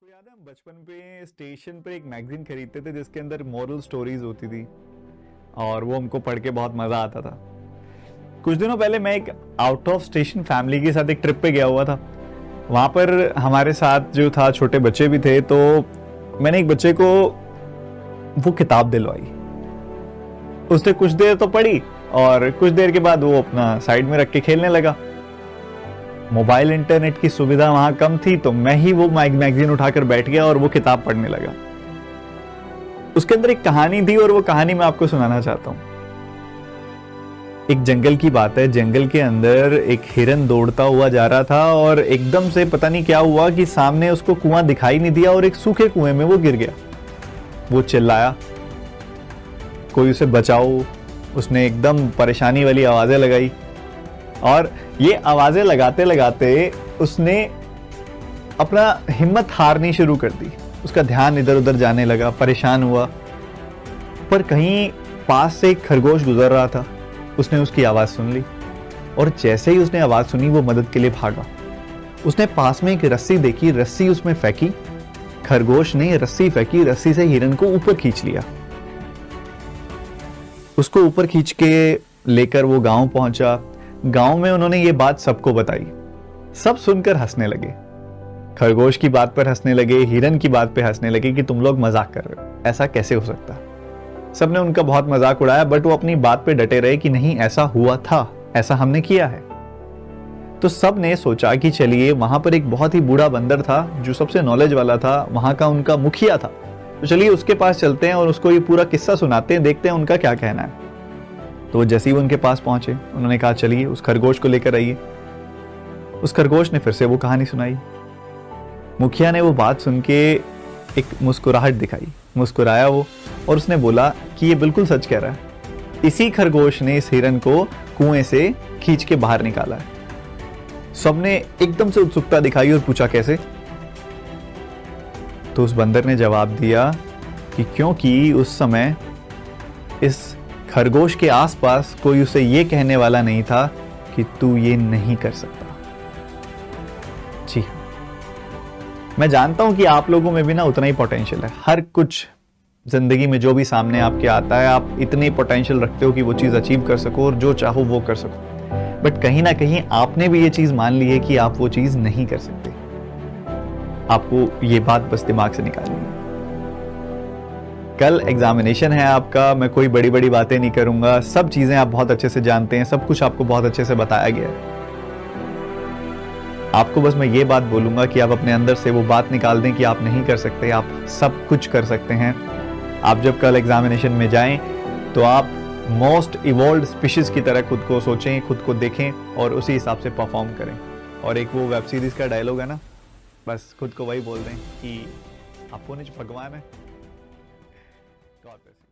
याद है हम बचपन पे स्टेशन पे एक मैगजीन खरीदते थे जिसके अंदर मॉरल स्टोरीज होती थी और वो हमको पढ़ के बहुत मजा आता था। कुछ दिनों पहले मैं एक आउट ऑफ स्टेशन फैमिली के साथ एक ट्रिप पे गया हुआ था। वहां पर हमारे साथ जो था छोटे बच्चे भी थे, तो मैंने एक बच्चे को वो किताब दिलवाई। उसने कुछ देर तो पढ़ी और कुछ देर के बाद वो अपना साइड में रख के खेलने लगा। मोबाइल इंटरनेट की सुविधा वहां कम थी, तो मैं ही वो मैगजीन उठाकर बैठ गया और वो किताब पढ़ने लगा। उसके अंदर एक कहानी थी और वो कहानी मैं आपको सुनाना चाहता हूं। एक जंगल की बात है। जंगल के अंदर एक हिरन दौड़ता हुआ जा रहा था और एकदम से पता नहीं क्या हुआ कि सामने उसको कुआं दिखाई नहीं दिया और एक सूखे कुएं में वो गिर गया। वो चिल्लाया, कोई उसे बचाओ। उसने एकदम परेशानी वाली आवाजें लगाई और ये आवाजें लगाते लगाते उसने अपना हिम्मत हारनी शुरू कर दी। उसका ध्यान इधर उधर जाने लगा, परेशान हुआ। पर कहीं पास से एक खरगोश गुजर रहा था। उसने उसकी आवाज सुन ली और जैसे ही उसने आवाज सुनी वो मदद के लिए भागा। उसने पास में एक रस्सी देखी, रस्सी उसमें फेंकी। खरगोश ने रस्सी फेंकी, रस्सी से हिरन को ऊपर खींच लिया। उसको ऊपर खींच के लेकर वो गांव पहुंचा। गांव में उन्होंने ये बात सबको बताई। सब सुनकर हंसने लगे। खरगोश की बात पर हंसने लगे, हिरन की बात पे हंसने लगे कि तुम लोग मजाक कर रहे हो, ऐसा कैसे हो सकता। सबने उनका बहुत मजाक उड़ाया, बट वो अपनी बात पे डटे रहे कि नहीं, ऐसा हुआ था, ऐसा हमने किया है। तो सब ने सोचा कि चलिए, वहां पर एक बहुत ही बूढ़ा बंदर था जो सबसे नॉलेज वाला था, वहां का उनका मुखिया था। तो चलिए उसके पास चलते हैं और उसको ये पूरा किस्सा सुनाते हैं, देखते हैं उनका क्या कहना है। तो जैसे ही वो उनके पास पहुंचे, उन्होंने कहा चलिए उस खरगोश को लेकर आइए। उस खरगोश ने फिर से वो कहानी सुनाई। मुखिया ने वो बात सुन के एक मुस्कुराहट दिखाई, मुस्कुराया वो, और उसने बोला कि ये बिल्कुल सच कह रहा है। इसी खरगोश ने इस हिरन को कुएं से खींच के बाहर निकाला है। सबने एकदम से उत्सुकता दिखाई और पूछा कैसे। तो उस बंदर ने जवाब दिया कि क्योंकि उस समय इस खरगोश के आसपास कोई उसे ये कहने वाला नहीं था कि तू ये नहीं कर सकता। जी, मैं जानता हूं कि आप लोगों में भी ना उतना ही पोटेंशियल है। हर कुछ जिंदगी में जो भी सामने आपके आता है, आप इतने पोटेंशियल रखते हो कि वो चीज अचीव कर सको और जो चाहो वो कर सको। बट कहीं ना कहीं आपने भी ये चीज मान ली है कि आप वो चीज नहीं कर सकते। आपको ये बात बस दिमाग से निकालनी है। कल एग्जामिनेशन है आपका। मैं कोई बड़ी बड़ी बातें नहीं करूंगा, सब चीजें आप बहुत अच्छे से जानते हैं, सब कुछ आपको बहुत अच्छे से बताया गया है। आपको बस मैं ये बात बोलूंगा कि आप अपने अंदर से वो बात निकाल दें कि आप नहीं कर सकते, आप सब कुछ कर सकते हैं। आप जब कल एग्जामिनेशन में जाएं तो आप मोस्ट इवॉल्व्ड स्पीशीज की तरह खुद को सोचें, खुद को देखें और उसी हिसाब से परफॉर्म करें। और एक वो वेब सीरीज का डायलॉग है ना, बस खुद को वही बोल दें कि आप पुनिच भगवान है। God bless you.